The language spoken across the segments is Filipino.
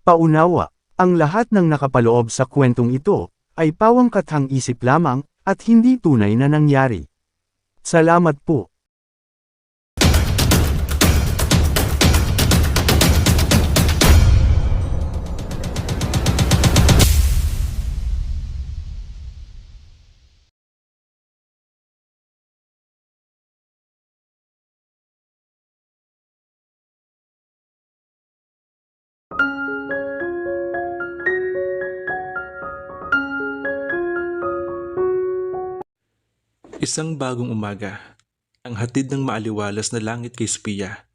Paunawa, ang lahat ng nakapaloob sa kwentong ito, ay pawangkathang isip lamang, at hindi tunay na nangyari. Salamat po. Isang bagong umaga, ang hatid ng maaliwalas na langit kay Sophia.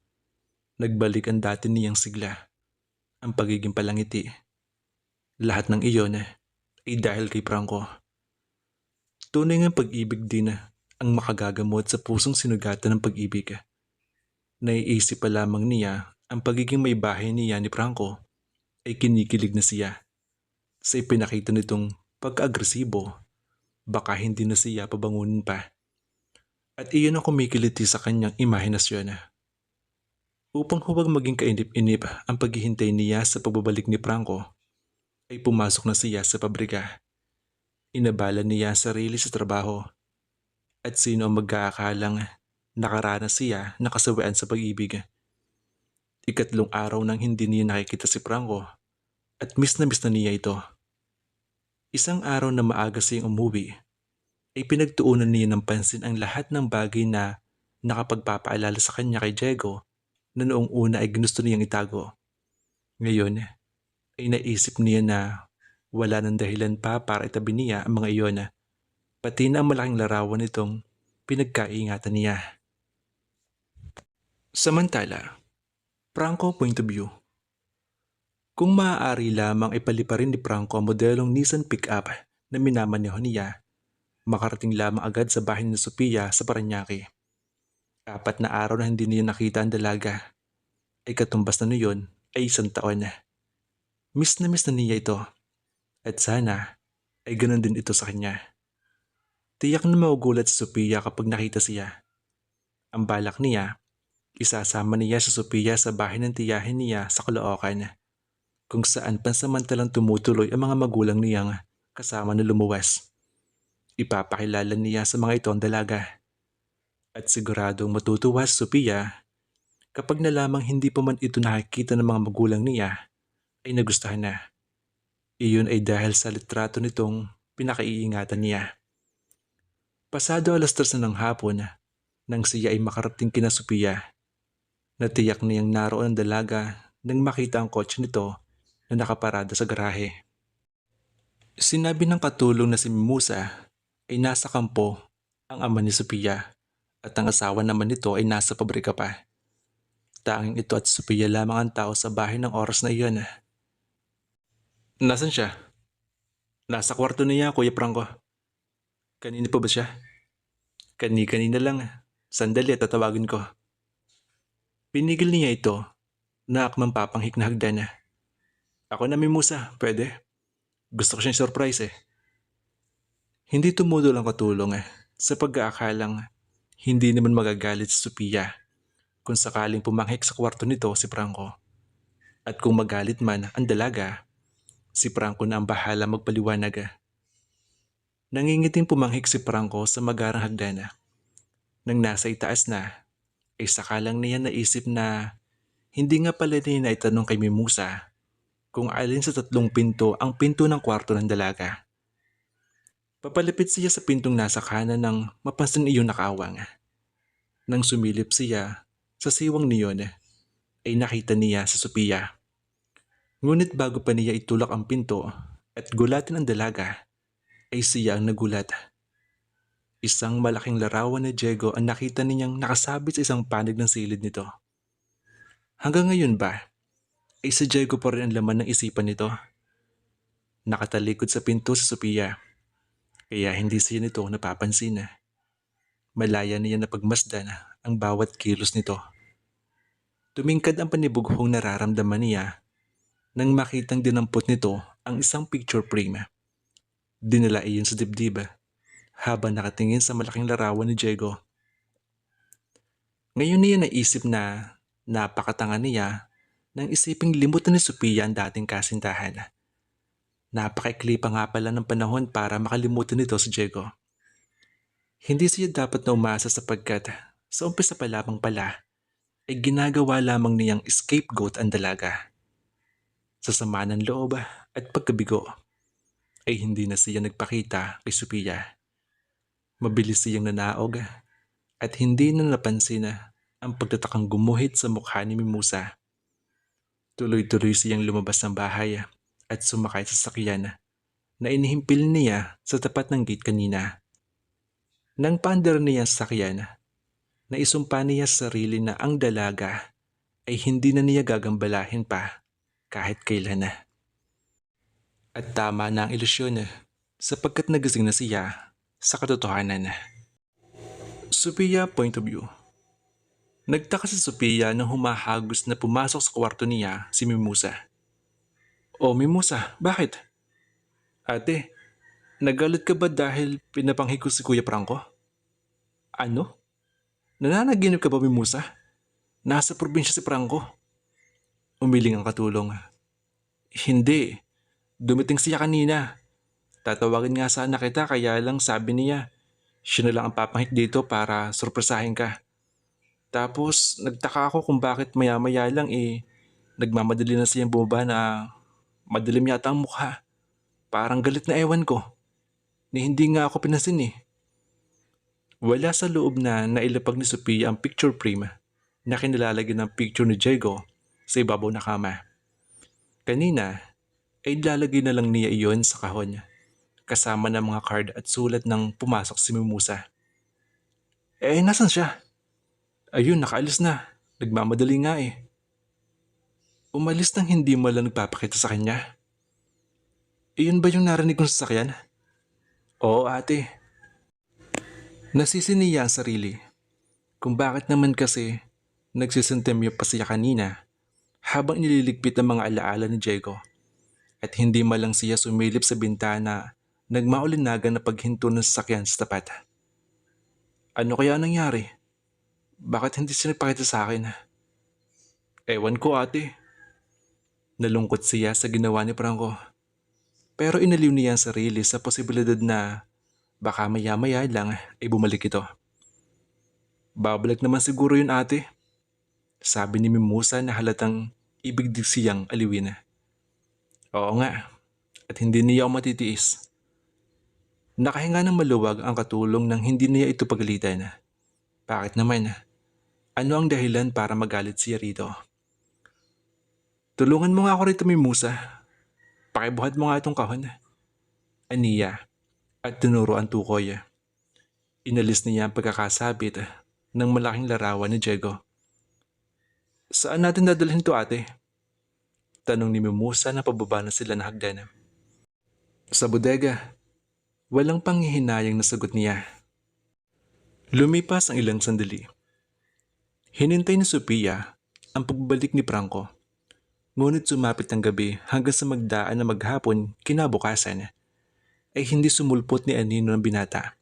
Nagbalik ang dati niyang sigla, ang pagiging palangiti. Lahat ng iyon ay dahil kay Franco. Tunay ng pag-ibig din ang makagagamot sa pusong sinugatan ng pag-ibig. Naiisip pa lamang niya ang pagiging may bahay niya ni Franco ay kinikilig na siya. Sa ipinakita nitong pagka-agresibo, baka hindi na siya pabangunin pa. At iyon ang kumikiliti sa kanyang imahinasyon. Upang huwag maging kainip-inip ang paghihintay niya sa pagbabalik ni Franco, ay pumasok na siya sa pabrika. Inabala niya ang sarili sa trabaho. At sino ang mag-aakalang nakaranas siya ng kasawian sa pag-ibig. Ikatlong araw nang hindi niya nakikita si Franco at miss na niya ito. Isang araw na maaga siyang umuwi, ay pinagtuunan niya ng pansin ang lahat ng bagay na nakapagpapaalala sa kanya kay Diego na noong una ay ginusto niyang itago. Ngayon ay naisip niya na wala ng dahilan pa para itabi niya ang mga iyon, pati na ang malaking larawan nitong pinagkaingatan niya. Samantala, Franco point of view. Kung maaari lamang ipaliparin ni Franco ang modelong Nissan pickup na minamaneho niya, makarating lamang agad sa bahay ni Sophia sa Parañaque. 4 na araw na hindi niya nakita ang dalaga, ay katumbas na niyon ay 1 taon. Miss na niya ito, at sana ay ganun din ito sa kanya. Tiyak na magugulat si Sophia kapag nakita siya. Ang balak niya, isasama niya si Sophia sa bahay ng tiyahin niya sa Caloocan, kung saan pansamantalang tumutuloy ang mga magulang niyang kasama na lumuwas. Ipapakilala niya sa mga ito ang dalaga. At siguradong matutuwa si Sophia kapag nalamang hindi pa man ito nakikita ng mga magulang niya ay nagustuhan na. Iyon ay dahil sa litrato nitong pinakaiingatan niya. Pasado 3:00 na ng hapon nang siya ay makarating kina Sophia. Natiyak niyang naroon ang dalaga nang makita ang kotse nito na nakaparada sa garahe. Sinabi ng katulong na si Mimusa ay nasa kampo ang ama ni Sophia at ang asawa naman nito ay nasa pabrika pa. Tanging ito at Sophia lamang ang tao sa bahay ng oras na iyon. Nasaan siya? Nasa kwarto niya, Kuya Franco. Kanina pa ba siya? Kanina lang. Sandali at tatawagin ko. Pinigil niya ito na akmang papanghik na hagdan. Ako na, Mimusa, pwede? Gusto ko siyang surprise. Hindi tumudol ang katulong sa pag-aakalang hindi naman magagalit si Sophia kung sakaling pumanghik sa kwarto nito si Franco. At kung magalit man ang dalaga, si Franco na ang bahala magpaliwanag. Nangingiting pumanghik si Franco sa magarang hagdan. Nang nasa itaas na, ay sakalang niya naisip na hindi nga pala niya naitanong kay Mimusa kung alin sa 3 pinto ang pinto ng kwarto ng dalaga. Papalapit siya sa pintong nasa kanan nang mapansin iyong nakaawang. Nang sumilip siya sa siwang niyon, ay nakita niya si Sophia. Ngunit bago pa niya itulak ang pinto at gulatin ang dalaga, ay siya ang nagulat. Isang malaking larawan ni Diego ang nakita niyang nakasabit sa isang panig ng silid nito. Hanggang ngayon ba, ay si Diego pa rin ang laman ng isipan nito? Nakatalikod sa pinto si Sophia, kaya hindi siya nito napapansin. Malaya niya na pagmasdan ang bawat kilos nito. Tumingkad ang panibughong nararamdaman niya nang makitang dinampot nito ang isang picture frame. Dinala iyon sa dibdib habang nakatingin sa malaking larawan ni Diego. Ngayon niya naisip na napakatanga niya nang isiping limutan ni Sophia ang dating kasintahan. Napakaikli pa nga pala ng panahon para makalimutan nito si Diego. Hindi siya dapat na umasa sapagkat sa umpisa pa lamang pala ay ginagawa lamang niyang scapegoat ang dalaga. Sa sama ng loob at pagkabigo ay hindi na siya nagpakita kay Sophia. Mabilis siyang nanaog at hindi na napansin ang pagtatakang gumuhit sa mukha ni Mimosa. Tuloy-tuloy siyang lumabas ng bahay at sumakay sa sakyan na inihimpil niya sa tapat ng gate kanina. Nang paandar niya sa sakyan, naisumpa niya sa sarili na ang dalaga ay hindi na niya gagambalahin pa kahit kailan. At tama na ang ilusyon sapagkat nagising na siya sa katotohanan. Sophia point of view. Nagtaka si Sophia nang humahagos na pumasok sa kwarto niya si Mimosa. "Oh Mimosa, bakit?" "Ate, nagalit ka ba dahil pinapanghi ko si Kuya Franco?" "Ano? Nananaginip ka ba Mimosa? Nasa probinsya si Franco." Umiling ang katulong. "Hindi. Dumating siya kanina. Tatawagin nga sana kita kaya lang sabi niya, siya na lang ang papanghik dito para sorpresahin ka. Tapos nagtaka ako kung bakit maya-maya lang nagmamadali na siyang bumaba na madilim yata ang mukha. Parang galit na ewan ko. Ni hindi nga ako pinansin eh." Wala sa loob na nailapag ni Sophia ang picture frame na kinilalagyan ng picture ni Diego sa ibabaw na kama. Kanina ay lalagay na lang niya iyon sa kahon kasama ng mga card at sulat ng pumasok si Mimosa. Nasan siya? Ayun, nakaalis na. Nagmamadali nga eh. Umalis nang hindi mo lang nagpapakita sa kanya. Iyon ba yung narinig kong sasakyan? Oo ate. Nasisiniya ang sarili. Kung bakit naman kasi nagsisentemyo pa siya kanina habang iniligpit ang mga alaala ni Diego at hindi malang siya sumilip sa bintana nagmaulinagan na paghinto ng sasakyan sa tapat. Ano kaya nangyari? Bakit hindi siya nagpakita sa akin? Ewan ko ate. Nalungkot siya sa ginawa ni Franco. Pero inaliw niya ang sarili sa posibilidad na baka maya-maya lang ay bumalik ito. Babalik naman siguro yun ate. Sabi ni Mimosa na halatang ibig din siyang aliwin. Oo nga, at hindi niya ako matitiis. Nakahinga ng maluwag ang katulong nang hindi niya ito pagalitan. Bakit naman? Ano ang dahilan para magalit siya rito? Tulungan mo nga ako rito Mimosa. Pakibuhat mo nga itong kahon. Aniya at tinuro ang tukoy. Inalis niya ang pagkakasabit ng malaking larawan ni Diego. Saan natin dadalhin to ate? Tanong ni Mimosa na pababa na sila ng hagdan. Sa bodega. Walang panghihinayang na sagot niya. Lumipas ang ilang sandali. Hinintay ni Sophia ang pagbalik ni Franco. Ngunit sumapit ang gabi hanggang sa magdaan na maghapon kinabukasan ay hindi sumulpot ni Anino ng binata.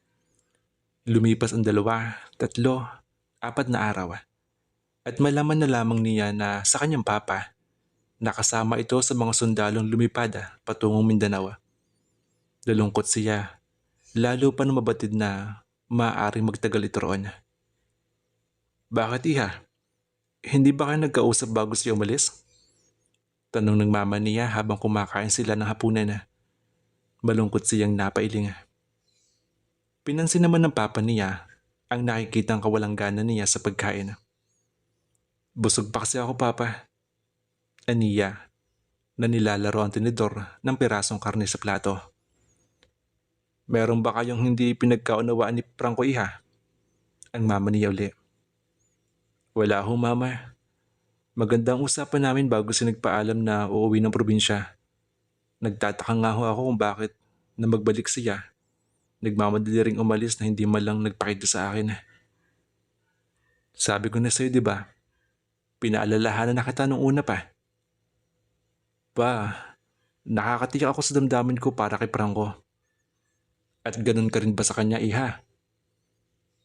Lumipas ang 2, 3, 4 na araw at malaman na lamang niya na sa kanyang papa nakasama ito sa mga sundalong lumipad patungong Mindanao. Nalungkot siya, lalo pa nang mabatid na maaaring magtagal ito roon. Bakit iha? Hindi ba kayo nagkausap bago siya umalis? Tanong ng mama niya habang kumakain sila ng hapunan. Malungkot siyang napailing. Pinansin naman ng papa niya ang nakikitang kawalanggana niya sa pagkain. Busog pa kasi ako papa. Aniya na nilalaro ang tinidor ng pirasong karne sa plato. Meron ba kayong hindi pinagkaunawaan ni Franco iha? Ang mama niya uli. Wala ho mama. Magandang usapan namin bago siya nagpaalam na uuwi ng probinsya. Nagtataka nga ho ako kung bakit na magbalik siya. Nagmamadali ring umalis na hindi malang nagpakita sa akin. Sabi ko na sa'yo diba? Pinaalalahanan na kita nung una pa. Pa, nakakatiyak ako sa damdamin ko para kay Franco. At ganun ka rin ba sa kanya, iha?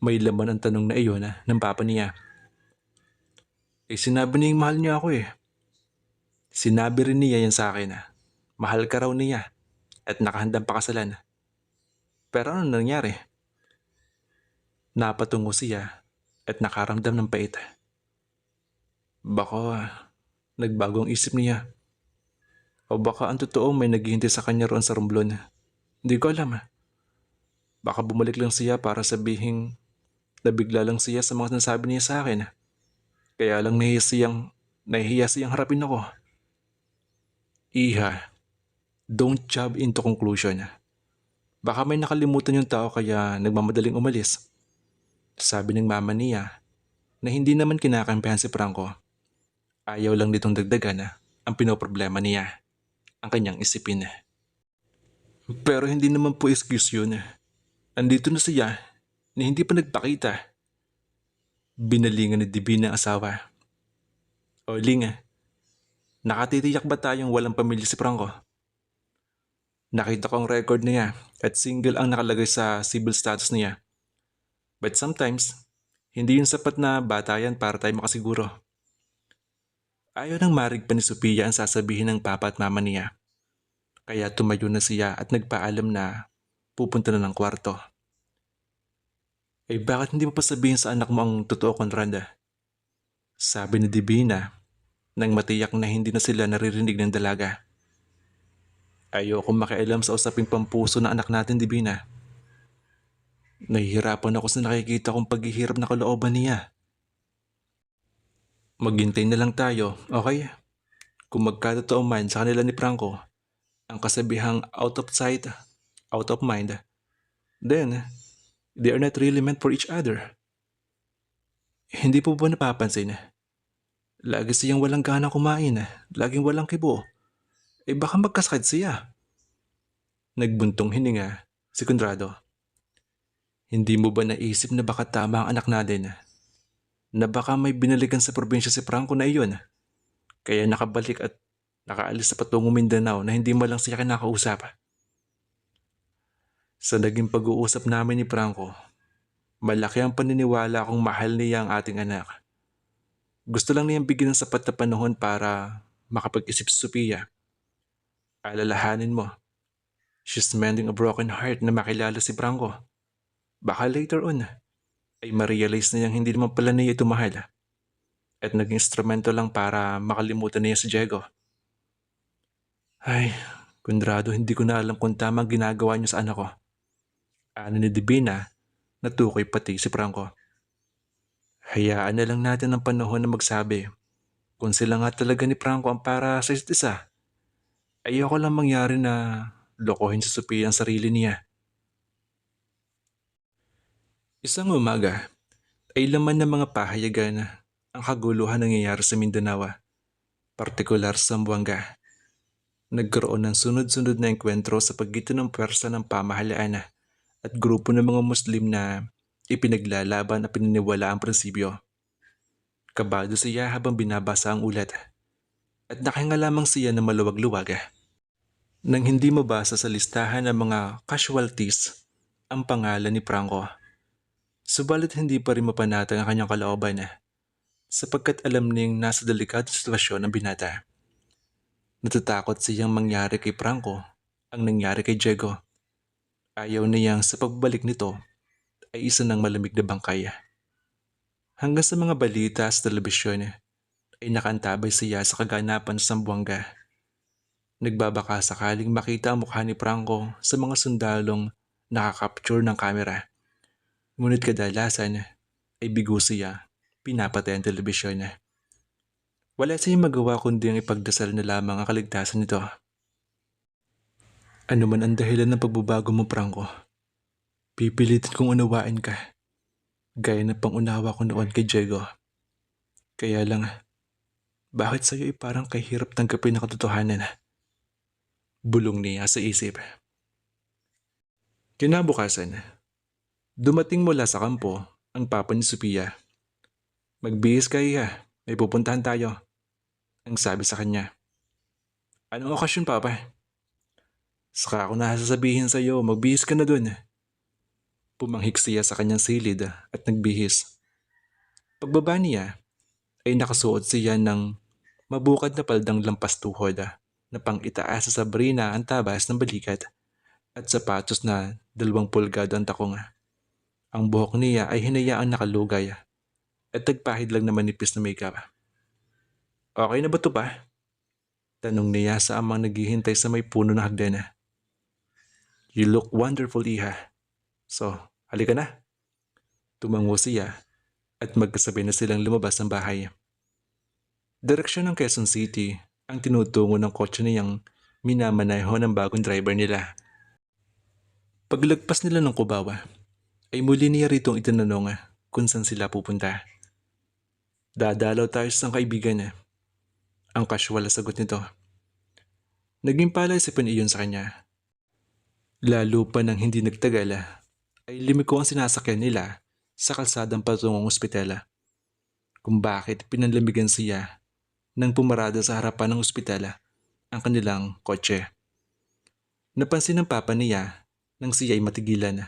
May laman ang tanong na iyon ng papa niya. Sinabi niyang mahal niya ako eh. Sinabi rin niya yan sa akin. Mahal ka raw niya at nakahandang pakasalan. Pero ano nangyari? Napatungo siya at nakaramdam ng pait. Baka nagbagong isip niya. O baka ang totoo may naghihintay sa kanya roon sa Romblon. Hindi ko alam. Baka bumalik lang siya para sabihin nabigla lang siya sa mga nasabi niya sa akin. Kaya lang nahihiya siyang harapin ako. Iha, don't jump into conclusion. Baka may nakalimutan yung tao kaya nagmamadaling umalis. Sabi ng mama niya na hindi naman kinakampihan si Franco. Ayaw lang nitong dagdagan ang pinoproblema niya, ang kanyang isipin. Pero hindi naman po excuse yun. Andito na siya na hindi pa nagpakita. Binalingan ni Divina ang asawa. O Ling, nakatitiyak ba tayong walang pamilya si Franco? Nakita ko ang record niya at single ang nakalagay sa civil status niya. But sometimes, hindi yun sapat na batayan para tayo makasiguro. Ayaw nang marig pa ni Sophia ang sasabihin ng papa at mama niya. Kaya tumayo na siya at nagpaalam na pupunta na ng kwarto. Bakit hindi mo pa sabihin sa anak mo ang totoo, Conrad? Sabi ni Divina nang matiyak na hindi na sila naririnig ng dalaga. Ayokong makialam sa usaping pampuso ng anak natin, Divina. Nahihirapan ako sa nakikita kong paghihirap na kalooban niya. Maghintay na lang tayo, okay? Kung magkatotoo man sa kanila ni Franco, ang kasabihang out of sight, out of mind, then they are not really meant for each other. Hindi po ba napapansin? Lagi siyang walang gana kumain, laging walang kibo. Baka magkasakit siya. Nagbuntong hininga si Conrado. Hindi mo ba naisip na baka tama ang anak natin? Na baka may binalikan sa probinsya si Franco na iyon. Kaya nakabalik at nakaalis sa patungong Mindanao na hindi mo lang siya kinakausap. Sa naging pag-uusap namin ni Franco, malaki ang paniniwala kung mahal niya ang ating anak. Gusto lang niyang bigyan ng sapat na panahon para makapag-isip si Sophia. Alalahanin mo, she's mending a broken heart na makilala si Franco. Baka later on, ay ma-realize na niyang hindi naman pala niya ito mahal. At naging instrumento lang para makalimutan niya si Diego. Ay, Conrado, hindi ko na alam kung tamang ginagawa niyo sa anak ko. Ano ni Divina, natukoy pati si Franco. Hayaan na lang natin ang panahon na magsabi. Kung sila nga talaga ni Franco ang para sa isa't isa, ayoko lang mangyari na lokohin si Sophia ang sarili niya. Isang umaga, ay laman ng mga pahayagan ang kaguluhan nangyayari sa Mindanao, partikular sa Zamboanga. Nagkaroon ng sunod-sunod na engkwentro sa pagitan ng pwersa ng pamahalaan at grupo ng mga Muslim na ipinaglalaban at pininiwala ang prinsipyo. Kabado siya habang binabasa ang ulat at nakahinga lamang siya ng maluwag-luwag. Nang hindi mabasa sa listahan ng mga casualties ang pangalan ni Franco. Subalit hindi pa rin mapanatag ang kanyang kalooban sapagkat alam niyang nasa delikadong sitwasyon ang binata. Natatakot siyang mangyari kay Franco ang nangyari kay Diego. Ayaw niyang sa pagbalik nito ay isa ng malamig na bangkay. Hanggang sa mga balita sa telebisyon ay nakaantabay siya sa kaganapan sa Zamboanga. Nagbabaka sakaling makita ang mukha ni Franco sa mga sundalong nakakapture ng kamera. Ngunit kadalasan ay bigo siya, pinapatay ang telebisyon. Wala siyang magawa kundi ang ipagdasal na lamang ang kaligtasan nito. Ano man ang dahilan ng pagbabago mo, Franco, pipilitin kong unawain ka, gaya ng pangunawa ko noon kay Diego. Kaya lang, bakit sa'yo ay parang kahirap tanggapin ang katotohanan? Bulong niya sa isip. Kinabukasan, dumating mula sa kampo ang papa ni Sophia. Magbihis ka, Iha, may pupuntahan tayo, ang sabi sa kanya. Anong okasyon, papa? Saka ako nasasabihin sa iyo, magbihis ka na dun. Pumanghik siya sa kanyang silid at nagbihis. Pagbaba niya, ay nakasuot siya ng Mabukad na paldang lampas tuhod na pang itaas sa Sabrina ang tabas ng balikat at sapatos na 2 pulgado ang takong. Ang buhok niya ay hinayaang nakalugay at nagpahid lang na manipis na makeup. Okay na ba to pa? Tanong niya sa amang naghihintay sa may puno ng hagdan. You look wonderful, Iha. So, halika na. Tumango siya at magkasabay na silang lumabas ng bahay. Direksyon ng Quezon City ang tinutungo ng kotse niyang minamaneho ng bagong driver nila. Paglagpas nila ng Cubao, ay muli niya ritong itinanong kung saan sila pupunta. Dadalaw tayo sa isang kaibigan. Ang casual na sagot nito. Naging palaisipan iyon sa kanya. Lalo pa nang hindi nagtagal ay limiko ang sinasakyan nila sa kalsadang patungong ospital. Kung bakit pinanlamigan siya nang pumarada sa harapan ng ospital ang kanilang kotse. Napansin ng papa niya nang siya ay matigilan.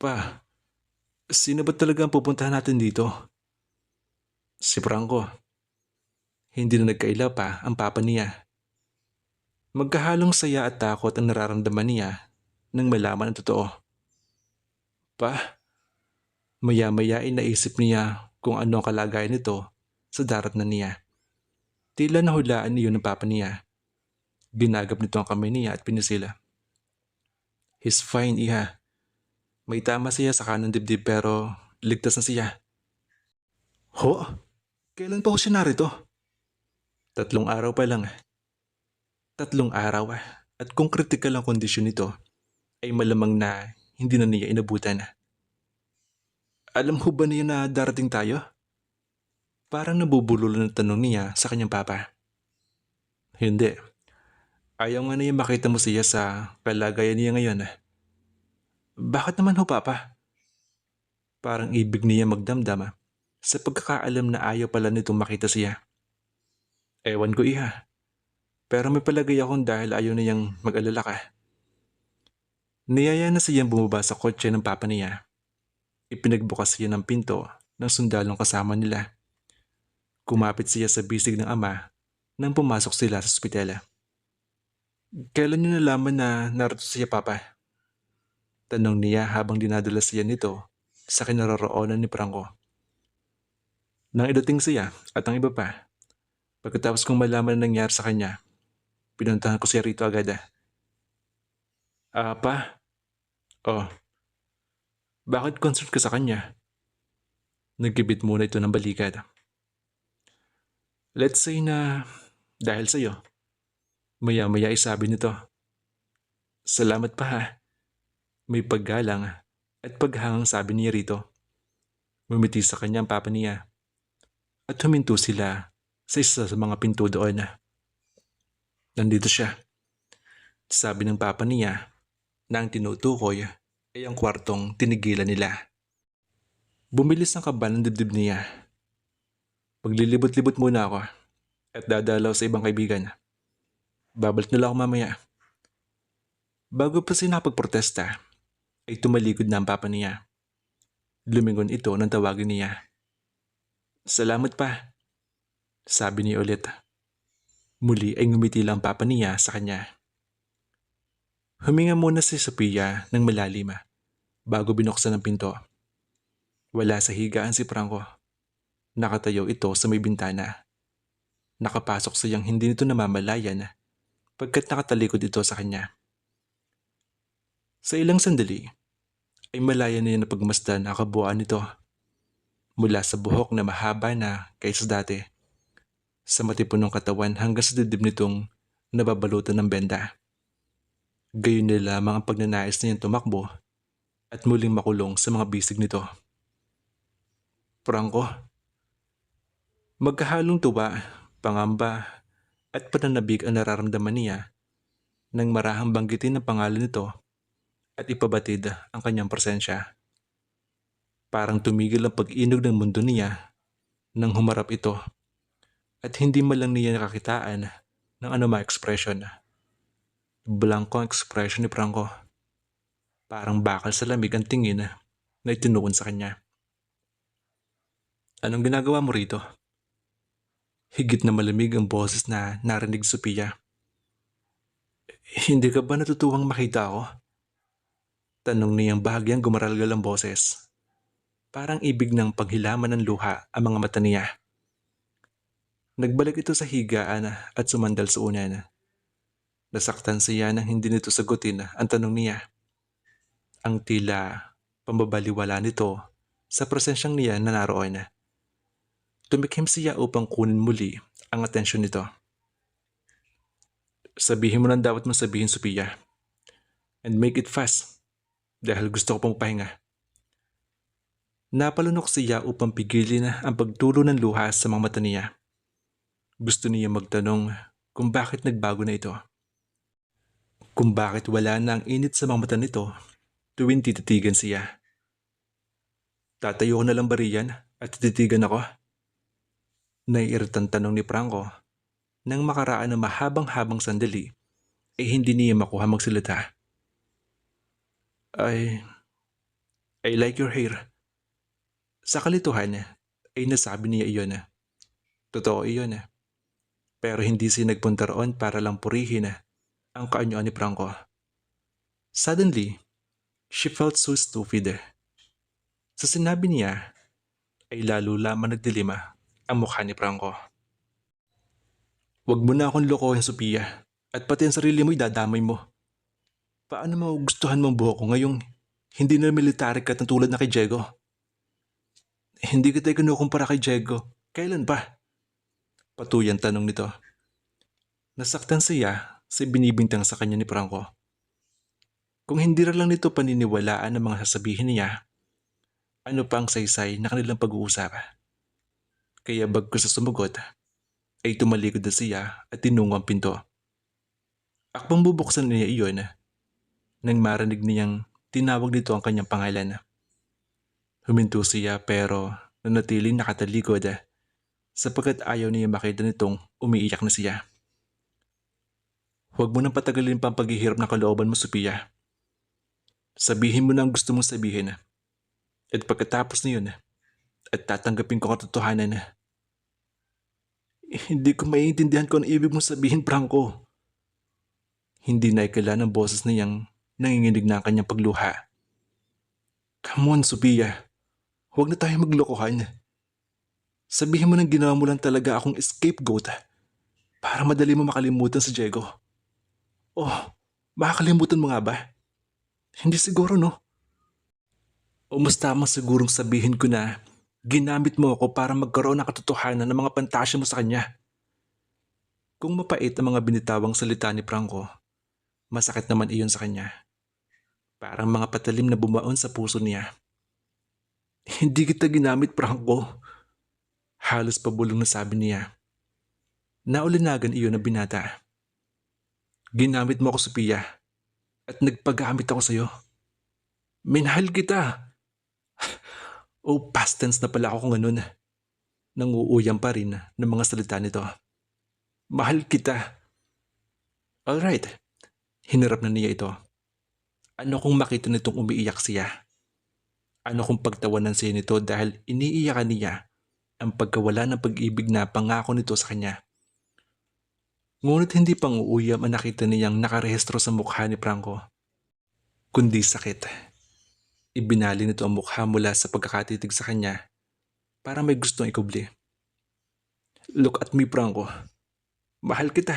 Pa, sino ba talaga ang pupuntahan natin dito? Si Franco. Hindi na nagkaila pa ang papa niya. Magkahalong saya at takot ang nararamdaman niya nang malaman ang totoo. Pa, maya-maya ay naisip niya kung ano ang kalagayan nito sa darat na niya. Tila nahulaan niyo ng papa niya. Ginagap nito ang kamay niya at pinisila. He's fine, Iha. May tama siya sa kanang dibdib pero ligtas na siya. Ho? Kailan pa ho siya narito? 3 araw pa lang. 3 araw. At kung kritikal ang kondisyon nito, ay malamang na hindi na niya inabutan. Alam ho ba niya na darating tayo? Parang nabubulol na tanong niya sa kanyang papa. Hindi. Ayaw nga niya makita mo siya sa kalagayan niya ngayon. Bakit naman ho, papa? Parang ibig niya magdamdam sa pagkakaalam na ayaw pala nitong makita siya. Ewan ko, Iha. Pero may palagay akong dahil ayaw niyang mag-alala ka. Niyaya na siyang bumaba sa kotse ng papa niya. Ipinagbukas siya ng pinto ng sundalong kasama nila. Kumapit siya sa bisig ng ama nang pumasok sila sa ospital. Kailan niyo nalaman na narito siya, papa? Tanong niya habang dinadala siya nito sa kinaroroonan ni Franco. Nang idating siya at ang iba pa, pagkatapos kong malaman na nangyari sa kanya, pinuntahan ko siya rito agad. Pa? Oh, bakit concerned ka sa kanya? Nagkibit muna ito ng balikat. Let's say na dahil sa'yo, maya-maya isabi nito. Salamat pa ha. May paggalang at paghangang sabi niya rito. Mumiti sa kanya ang papa niya. At huminto sila sa isa sa mga pinto doon. Nandito siya. Sabi ng papa niya na ang tinutukoy ay ang kwartong tinigilan nila. Bumilis ang kaba ng dibdib niya. Maglilibot-libot muna ako at dadalaw sa ibang kaibigan. Babalik na lang ako mamaya. Bago pa siya nakapagprotesta, ay tumalikod na ang papa niya. Lumingon ito nang tawagin niya. Salamat pa, sabi niya ulit. Muli ay ngumiti lang ang papa niya sa kanya. Huminga muna si Sophia ng malalim bago binuksan ang pinto. Wala sa higaan si Franco. Nakatayo ito sa may bintana. Nakapasok siyang hindi nito namamalayan pagkat nakatalikod ito sa kanya. Sa ilang sandali, ay malaya niya na pagmasdan ang kabuuan nito. Mula sa buhok na mahaba na kaysa dati, sa matipunong katawan hanggang sa dibdib nitong nababalutan ng benda. Gayon na lamang ang pagnanais niyang tumakbo at muling makulong sa mga bisig nito. Franco, magkahalong tuwa, pangamba at pananabik ang nararamdaman niya nang marahang banggitin ang pangalan nito at ipabatid ang kanyang presensya. Parang tumigil ang pag-inog ng mundo niya nang humarap ito at hindi man lang niya nakakitaan ng anumang ekspresyon. Blanco ang ekspresyon ni Franco. Parang bakal sa lamig ang tingin na itinuon sa kanya. Anong ginagawa mo rito? Higit na malamig ang boses na narinig Sophia. Hindi ka ba natutuwang makita ako? Tanong niyang bahagyang gumaralgal ang boses. Parang ibig ng paghilaman ng luha ang mga mata niya. Nagbalik ito sa higaan at sumandal sa unan. Nasaktan siya nang hindi nito sagutin ang tanong niya. Ang tila pambabaliwala nito sa presensyang niya na naroon. Tumikim siya upang kunin muli ang atensyon nito. Sabihin mo lang dapat mong sabihin, Sophia. And make it fast. Dahil gusto ko pong pahinga. Napalunok siya upang pigilin ang pagtulo ng luha sa mga mata niya. Gusto niya magtanong kung bakit nagbago na ito. Kung bakit wala na ang init sa mga mata nito tuwing tititigan siya. Tatayo ko na lang ba riyan at tititigan ako? Naiiritang tanong ni Franco. Nang makaraan ng mahabang-habang sandali, ay hindi niya makuha magsalita. I like your hair. Sa kalituhan, ay nasabi niya iyon. Totoo iyon. Pero hindi siya nagpunta roon para lang purihin ang kaanyuan ni Franco. Suddenly, she felt so stupid. Sa sinabi niya, ay lalo lamang nagdilima ang mukha ni Franco. Huwag mo na akong lokohin, Sophia, at pati ang sarili mo idadamay mo. Paano magugustuhan mong buhok ko ngayong hindi na military ka ng tulad na kay Diego? Hindi kita kinukumpara kay Diego. Kailan ba? Patuyang tanong nito. Nasaktan siya sa binibintang sa kanya ni Franco. Kung hindi lang nito paniniwalaan ang mga sasabihin niya, ano pa ang saysay na kanilang pag-uusap? Kaya bagkus sa sumugot, ay tumalikod na siya at tinungo ang pinto. Akbang bubuksan niya iyon nang marinig niyang tinawag nito ang kanyang pangalan. Huminto siya pero nanatiling nakatalikod sapagkat ayaw niya makita nitong umiiyak na siya. Huwag mo nang patagalin pa ang paghihirap ng kalooban mo, Sophia. Sabihin mo na ang gusto mong sabihin. At pagkatapos niyon, at tatanggapin ko ang katotohanan. Hindi ko maiintindihan kung ano ibig mong sabihin, Franco. Hindi naikala ng boses niyang nanginginig na ang kanyang pagluha. Come on, Sophia. Huwag na tayo maglokohan. Sabihin mo nang ginawa mo lang talaga akong scapegoat para madali mo makalimutan si Diego. Oh, makakalimutan mo nga ba? Hindi siguro, no? O mas tamang sigurong sabihin ko na ginamit mo ako para magkaroon ng katotohanan ng mga pantasya mo sa kanya. Kung mapait ang mga binitawang salita ni Franco, masakit naman iyon sa kanya. Parang mga patalim na bumaon sa puso niya. Hindi kita ginamit, Franco. Halos pabulong na sabi niya. Naulinagan iyon ng binata. Ginamit mo ako, Sophia, at nagpagamit ako sa'yo. Minahal kita. O past tense na pala ako kung ganun. Nanguuyam pa rin ng mga salita nito. Mahal kita. Alright, hinarap na niya ito. Ano kung makita nitong umiiyak siya? Ano kung pagtawanan siya nito dahil iniiyakan niya ang pagkawala ng pag-ibig na pangako nito sa kanya? Ngunit hindi pang uuyam ang nakita niyang nakarehistro sa mukha ni Franco. Kundi sakit. Ibinali nito ang mukha mula sa pagkakatitig sa kanya para may gustong ikubli. Look at me, Franco. Mahal kita.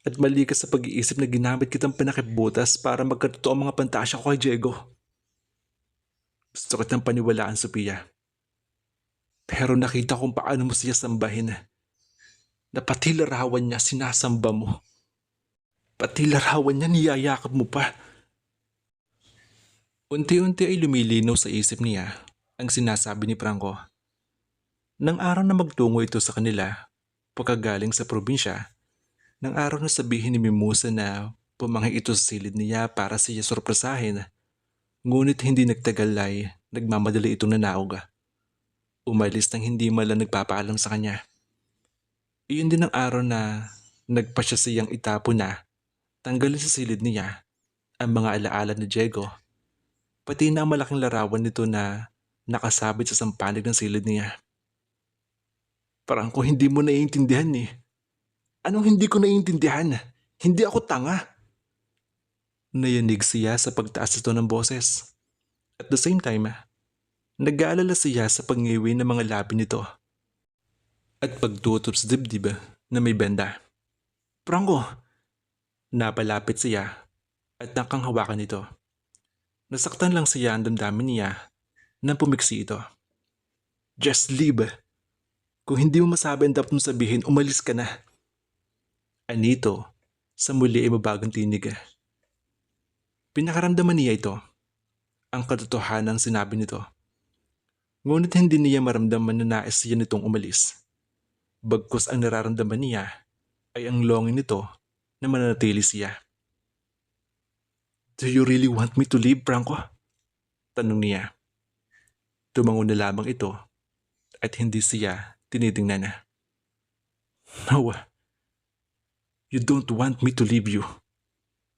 At mali ka sa pag-iisip na ginamit kitang panakibutas para magkatotoo ang mga pantasya ko kay Diego. Gusto kitang paniwalaan, Sophia. Pero nakita kung paano mo siya sambahin. Na pati larawan niya sinasamba mo. Pati larawan niya niyayakap mo pa. Unti-unti ay lumilinaw sa isip niya ang sinasabi ni Franco. Nang araw na magtungo ito sa kanila, pagkagaling sa probinsya, nang araw na sabihin ni Mimosa na pumanghi ito sa silid niya para siya sorpresahin, ngunit hindi nagtagal ay nagmamadali itong nanaog. Umalis nang hindi malang nagpapaalam sa kanya. Iyon din ang araw na nagpasya siyang itapon na tanggalin sa silid niya ang mga alaala ni Diego, pati na ang malaking larawan nito na nakasabit sa sampanig ng silid niya. Parang ko hindi mo naiintindihan eh. Anong hindi ko naiintindihan? Hindi ako tanga. Nayanig siya sa pagtaas ito ng boses. At the same time, nag-aalala siya sa pangiwi ng mga labi nito. At pagtutok sa dibdib na may benda. Franco! Napalapit siya at nakanghawakan nito. Nasaktan lang siya ang damdamin niya nang pumiksi ito. Just leave. Kung hindi mo masabi ang dapat mong sabihin, umalis ka na. Anito, sa muli ay mabagang tinig. Pinakaramdaman niya ito, ang katotohanan ng sinabi nito. Ngunit hindi niya maramdaman na nais siya nitong umalis. Bagkus ang nararamdaman niya ay ang longing nito na mananatili siya. Do you really want me to leave, Franco? Tanong niya. Tumango na lamang ito at hindi siya tinitingnan na. No, you don't want me to leave you.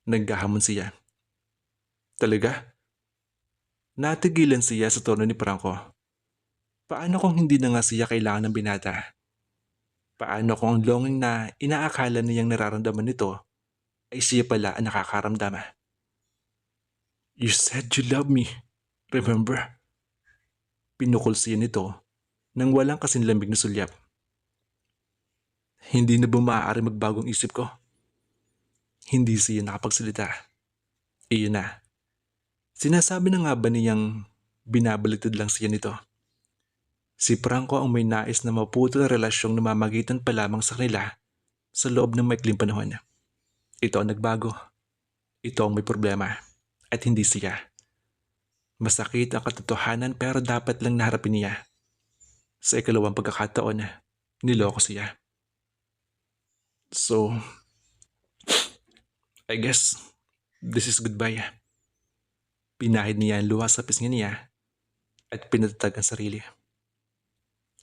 Naggahamon siya. Talaga? Natigilan siya sa tono ni Franco. Paano kung hindi na nga siya kailangan ng binata? Paano kung ang longing na inaakala niyang nararamdaman nito ay siya pala ang nakakaramdam? You said you love me, remember? Pinukol siya nito nang walang kasinlambig na sulyap. Hindi na ba maaari magbagong isip ko? Hindi siya nakapagsalita. Iyon na. Sinasabi na nga ba niyang binabaliktad lang siya nito? Si Franco ang may nais na maputol na relasyong namamagitan pa lamang sa kanila sa loob ng maikling panahon. Ito ang nagbago. Ito ang may problema. At hindi siya. Masakit ang katotohanan pero dapat lang naharapin niya. Sa ikalawang pagkakataon, niloko siya. So, I guess this is goodbye. Pinahid niya ang luha sa pisngi niya at pinatatag ang sarili.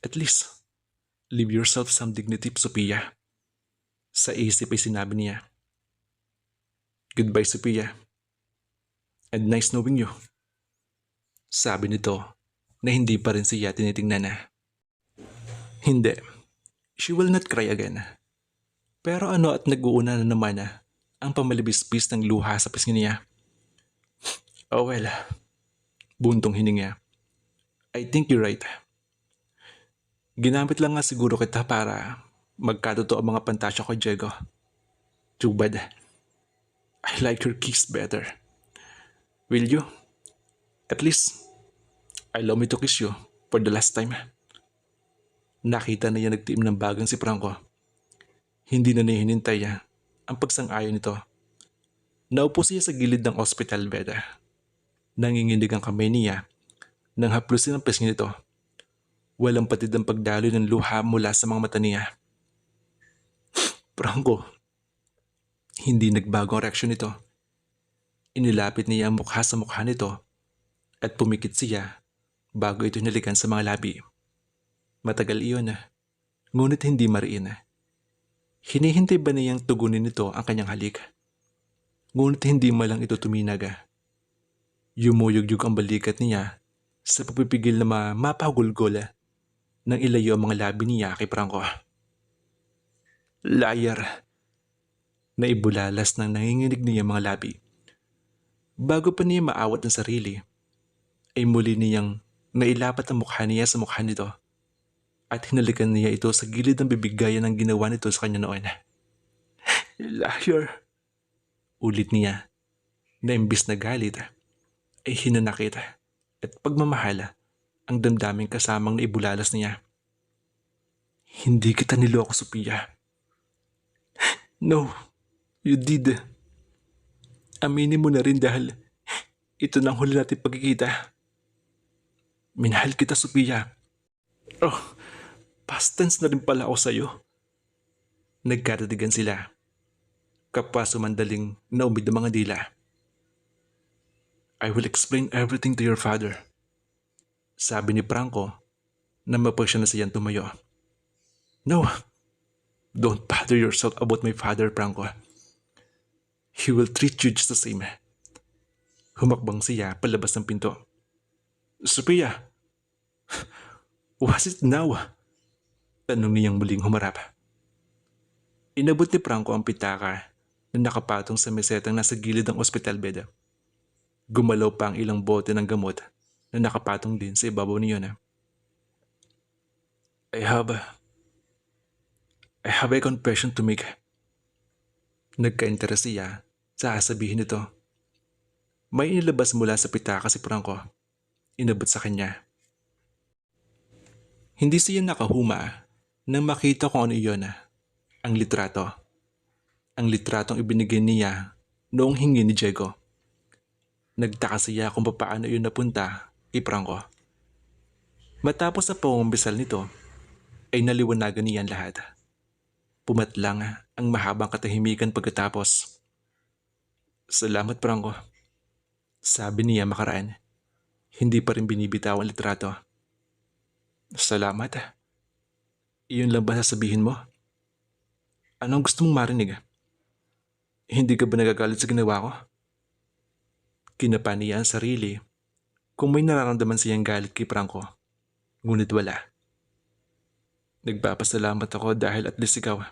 At least, leave yourself some dignity, Sophia. Sa isip ay sinabi niya. Goodbye, Sophia. And nice knowing you. Sabi nito na hindi pa rin siya tinitingnan na. Hindi. She will not cry again. Pero ano at nag-uuna na naman ang pamalibis-bis ng luha sa pisngi niya. Oh well. Buntong hininga. I think you're right. Ginamit lang nga siguro kita para magkatotoo ang mga pantasya ko, Diego. Too bad. I like your kiss better. Will you? At least, allow me to kiss you for the last time. Nakita na niya nagtiim ng bagang si Franco. Hindi na niya hinintay ang pagsang-ayon nito. Naupo siya sa gilid ng hospital bed. Nanginginig ang kamay niya nang haplusin ang pisngi nito. Walang patid ang pagdaloy ng luha mula sa mga mata niya. Franco, hindi nagbago ang reaksyon nito. Inilapit niya ang mukha sa mukha nito at pumikit siya bago ito hinalikan sa mga labi. Matagal iyon, ngunit hindi mariin. Hinihintay ba niyang tugunin nito ang kanyang halik? Ngunit hindi malang ito tuminag. Yumuyugyug ang balikat niya sa pagpipigil na mapahugulgol nang ilayo ang mga labi niya kay Franco. Liar! Naibulalas ng nanginginig niya mga labi. Bago pa niya maawat ng sarili, ay muli niyang nailapat ang mukha niya sa mukha nito at hinalikan niya ito sa gilid ng bibig gaya ng ginawa nito sa kanya noon. Liar! Ulit niya na imbis na galit ay hinanakit at pagmamahal ang damdaming kasamang naibulalas niya. Hindi kita niloko, Sophia. No, you did. Aminin mo na rin dahil ito na ang huli natin pagkikita. Minahal kita, Sophia. Oh, past tense na rin pala ako sa'yo. Nagkatatigan sila. Kapwa sumandaling naumid ang mga dila. I will explain everything to your father. Sabi ni Franco na mapasya na siyang tumayo. No, don't bother yourself about my father, Franco. He will treat you just the same. Humakbang siya palabas ng pinto. Sophia, was it now? Tanong niyang muling humarap. Inabot ni Franco ang pitaka na nakapatong sa mesetang nasa gilid ng ospital bed. Gumalaw pa ang ilang bote ng gamot na nakapatong din sa ibabaw niyon. I have, I have a confession to make. Nagka-interes siya sa sasabihin nito. May inilabas mula sa pitaka si Franco. Inabot sa kanya. Hindi siya nakahuma nang makita kung ano iyon. Ang litrato. Ang litratong ibinigay niya noong hingi ni Diego. Nagtaka siya kung paano iyon napunta kay Franco. Matapos sa pangumbisal nito, ay naliwanagan niya ang lahat. Pumatlang ang mahabang katahimikan pagkatapos. Salamat Franco. Sabi niya makaraan. Hindi pa rin binibitaw ang litrato. Salamat. Iyon lang ba sasabihin mo? Anong gusto mong marinig? Hindi ka ba nagagalit sa ginawa ko? Kinapa niya ang sarili kung may nararamdaman siyang galit kay Franco. Ngunit wala. Nagpapasalamat ako dahil at least ikaw.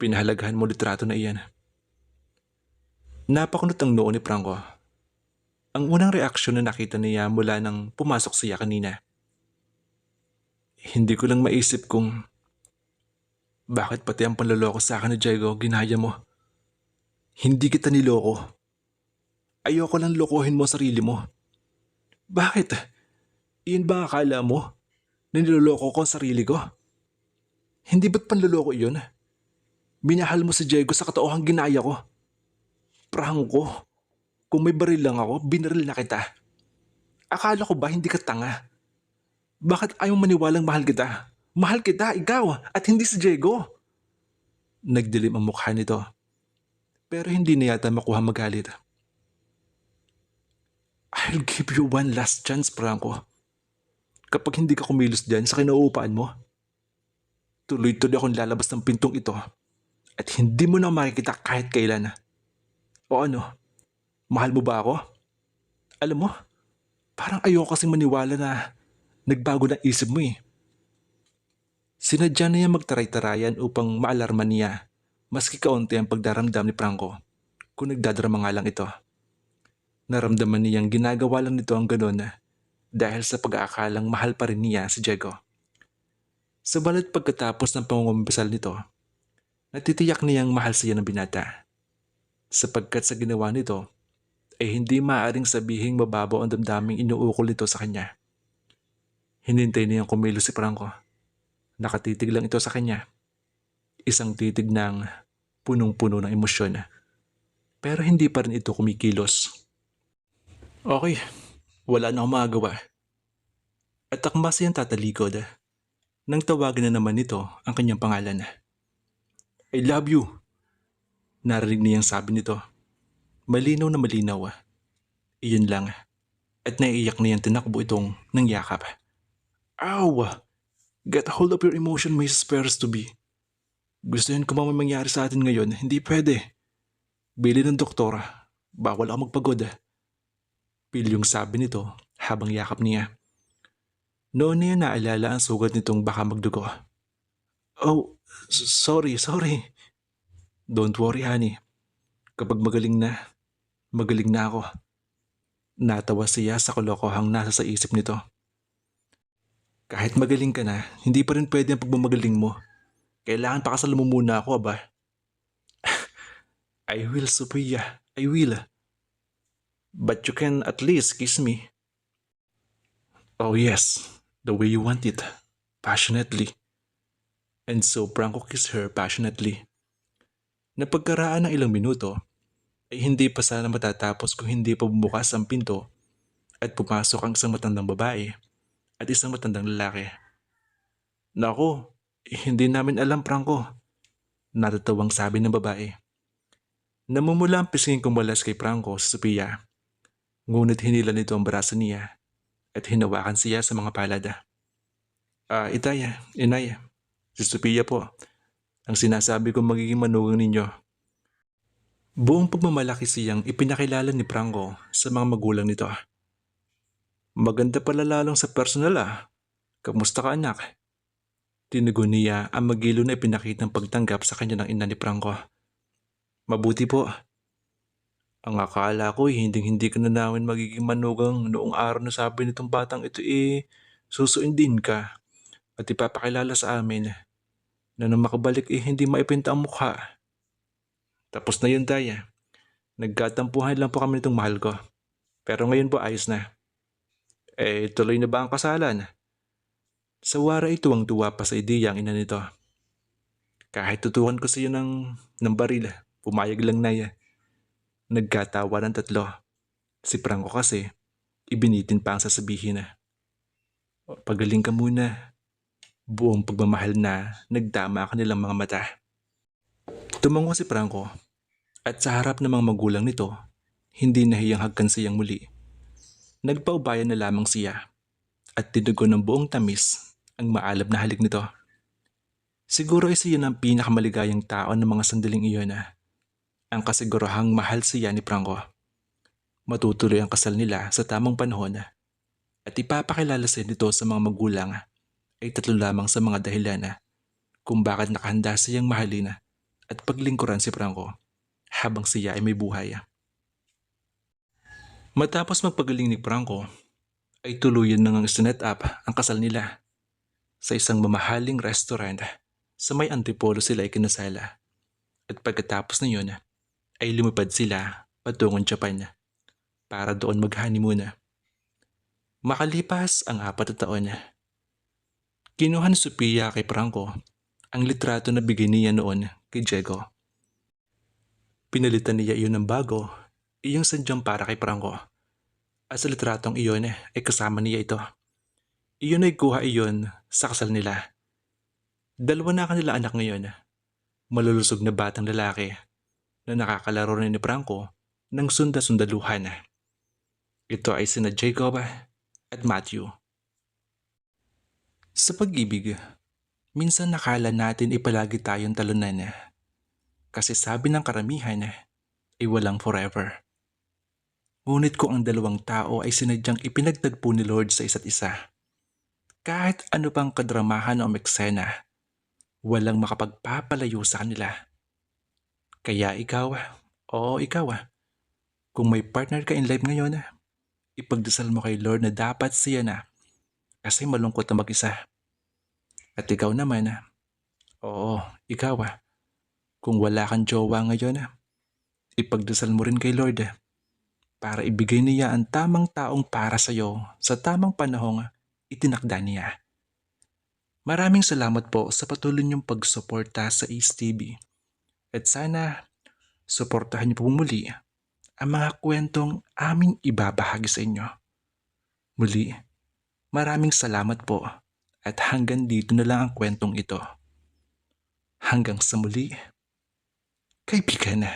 Pinahalagahan mo litrato na iyan. Napakunot ang noo ni Franco. Ang unang reaksyon na nakita niya mula nang pumasok siya kanina. Hindi ko lang maisip kung bakit pati ang panloloko sa akin ni Diego ginaya mo. Hindi kita niloko. Ayoko lang lokohin mo sarili mo. Bakit? Iyon ba ang akala mo na niloloko ko ang sarili ko? Hindi ba't panloloko iyon? Binahal mo si Diego sa katotohang ginaya ko. Franco, kung may baril lang ako, binaril na kita. Akala ko ba hindi ka tanga? Bakit ayaw maniwalang mahal kita? Mahal kita, ikaw, at hindi si Diego. Nagdilim ang mukha nito. Pero hindi na yata makuha magalit. I'll give you one last chance, Franco. Kapag hindi ka kumilos dyan sa kinauupaan mo, tuloy-tuloy akong lalabas ng pintong ito at hindi mo na makikita kahit kailan. O ano, mahal mo ba ako? Alam mo, parang ayoko kasing maniwala na nagbago na isip mo eh. Sinadya na niya magtaray-tarayan upang maalarman niya, maski kaunti ang pagdaramdam ni Franco kung nagdadrama nga lang ito. Naramdaman niyang ginagawa lang nito ang ganon dahil sa pag-aakalang mahal pa rin niya si Diego. Sabalit pagkatapos ng pangungumbisal nito, natitiyak niyang mahal siya ng binata. Sapagkat sa ginawa nito, ay hindi maaaring sabihing mababaw ang damdaming inuukol nito sa kanya. Hinintay niyang kumilos si Franco. Nakatitig lang ito sa kanya. Isang titig ng punong-puno ng emosyon. Pero hindi pa rin ito kumikilos. Okay, wala na akong magagawa. At akma siyang tatalikod nang tawagan na naman nito ang kanyang pangalan. I love you. Narinig niyang sabi nito. Malinaw na malinaw. Iyon lang. At naiiyak niyang tinakbo itong nangyakap. Ow! Get a hold of your emotion, Mrs. Perez to be. Gustuhin ko may mangyari sa atin ngayon, hindi pwede. Bili ng doktora, bawal ako magpagod. Pilyong sabi nito habang yakap niya. Noon niya naalala ang sugat nitong baka magdugo. Oh, sorry. Don't worry, honey. Kapag magaling na ako. Natawa siya sa kalokohang nasa sa isip nito. Kahit magaling ka na, hindi pa rin pwede ang pagmamagaling mo. Kailangan pakasalan mo muna ako, aba. I will, Sophia. I will. But you can at least kiss me. Oh yes, the way you want it. Passionately. And so Franco kissed her passionately. Napagkaraan ng ilang minuto, ay hindi pa sana matatapos kung hindi pa bumukas ang pinto at pumasok ang isang matandang babae at isang matandang lalaki. Naku, hindi namin alam, Franco. Natatawang sabi ng babae. Namumula ang pisnging kumalas kay Franco sa Sophia. Ngunit hinila nito ang braso niya at hinawakan siya sa mga palad. Itay, inay, si Sophia po. Ang sinasabi ko magiging manugang ninyo. Buong pagmamalaki siyang ipinakilala ni Franco sa mga magulang nito. Maganda pala lalong sa personal. Kamusta ka anak? Tinugon niya ang magilo na ipinakitang pagtanggap sa kanya ng ina ni Franco. Mabuti po. Ang akala ko hindi ka na namin magiging manugang noong araw na sabi nitong batang ito susuindin ka at ipapakilala sa amin na nang makabalik hindi maipinta ang mukha. Tapos na yun Day. Nagkatampuhan lang po kami nitong mahal ko. Pero ngayon po ayos na. Tuloy na ba ang kasalan? Sa wara ay tuwang-tuwa pa sa ideya ang ina nito. Kahit tutukan ko sa iyo ng baril, pumayag lang na yan. Nagkatawa ng tatlo. Si Franco kasi, ibinitin pa ang sasabihin na. Pagaling ka muna. Buong pagmamahal na nagdama kanilang mga mata. Tumango si Franco at sa harap ng mga magulang nito, hindi nahiyang hagkan siyang muli. Nagpaubayan na lamang siya at tinugon ng buong tamis ang maalab na halik nito. Siguro ay siya ang pinakamaligayang tao ng mga sandaling iyon na ang kasigurahang mahal siya ni Franco. Matutuloy ang kasal nila sa tamang panahon at ipapakilala siya nito sa mga magulang ay tatlo lamang sa mga dahilan kung bakit nakahanda siyang mahalin at paglingkuran si Franco habang siya ay may buhay. Matapos magpagaling ni Franco, ay tuluyan nang sinet up ang kasal nila. Sa isang mamahaling restaurant sa may Antipolo sila ay kinasala. At pagkatapos na yun, ay lumipad sila patungong Japan para doon mag-honeymoon. Makalipas ang 4 na taon, kinuha ni Sophia kay Franco ang litrato na bigay niya noon kay Diego. Pinalitan niya iyon ng bago, iyong sadyang para kay Franco. At sa litratong iyon ay kasama niya ito. Iyon ay kuha iyon sa kasal nila. 2 na kanila anak ngayon. Malulusog na batang lalaki na nakakalaro rin ni Franco ng sunda-sundaluhan. Ito ay sina Jacob at Matthew. Sa pag-ibig, minsan nakala natin palagi tayong talunan. Kasi sabi ng karamihan ay walang forever. Ngunit kung ang 2 tao ay sinadyang ipinagtagpo ni Lord sa isa't isa, kahit ano pang kadramahan o eksena, walang makapagpapalayo sa kanila. Kaya ikaw, kung may partner ka in life ngayon, ipagdasal mo kay Lord na dapat siya na kasi malungkot na mag-isa. At ikaw naman, ikaw, kung wala kang jowa ngayon, ipagdasal mo rin kay Lord para ibigay niya ang tamang taong para sa'yo sa tamang panahong itinakda niya. Maraming salamat po sa patuloy niyong pagsuporta sa Ace TV. At sana suportahan niyo po muli ang mga kwentong aming ibabahagi sa inyo. Muli, maraming salamat po at hanggang dito na lang ang kwentong ito. Hanggang sa muli, kaibigan.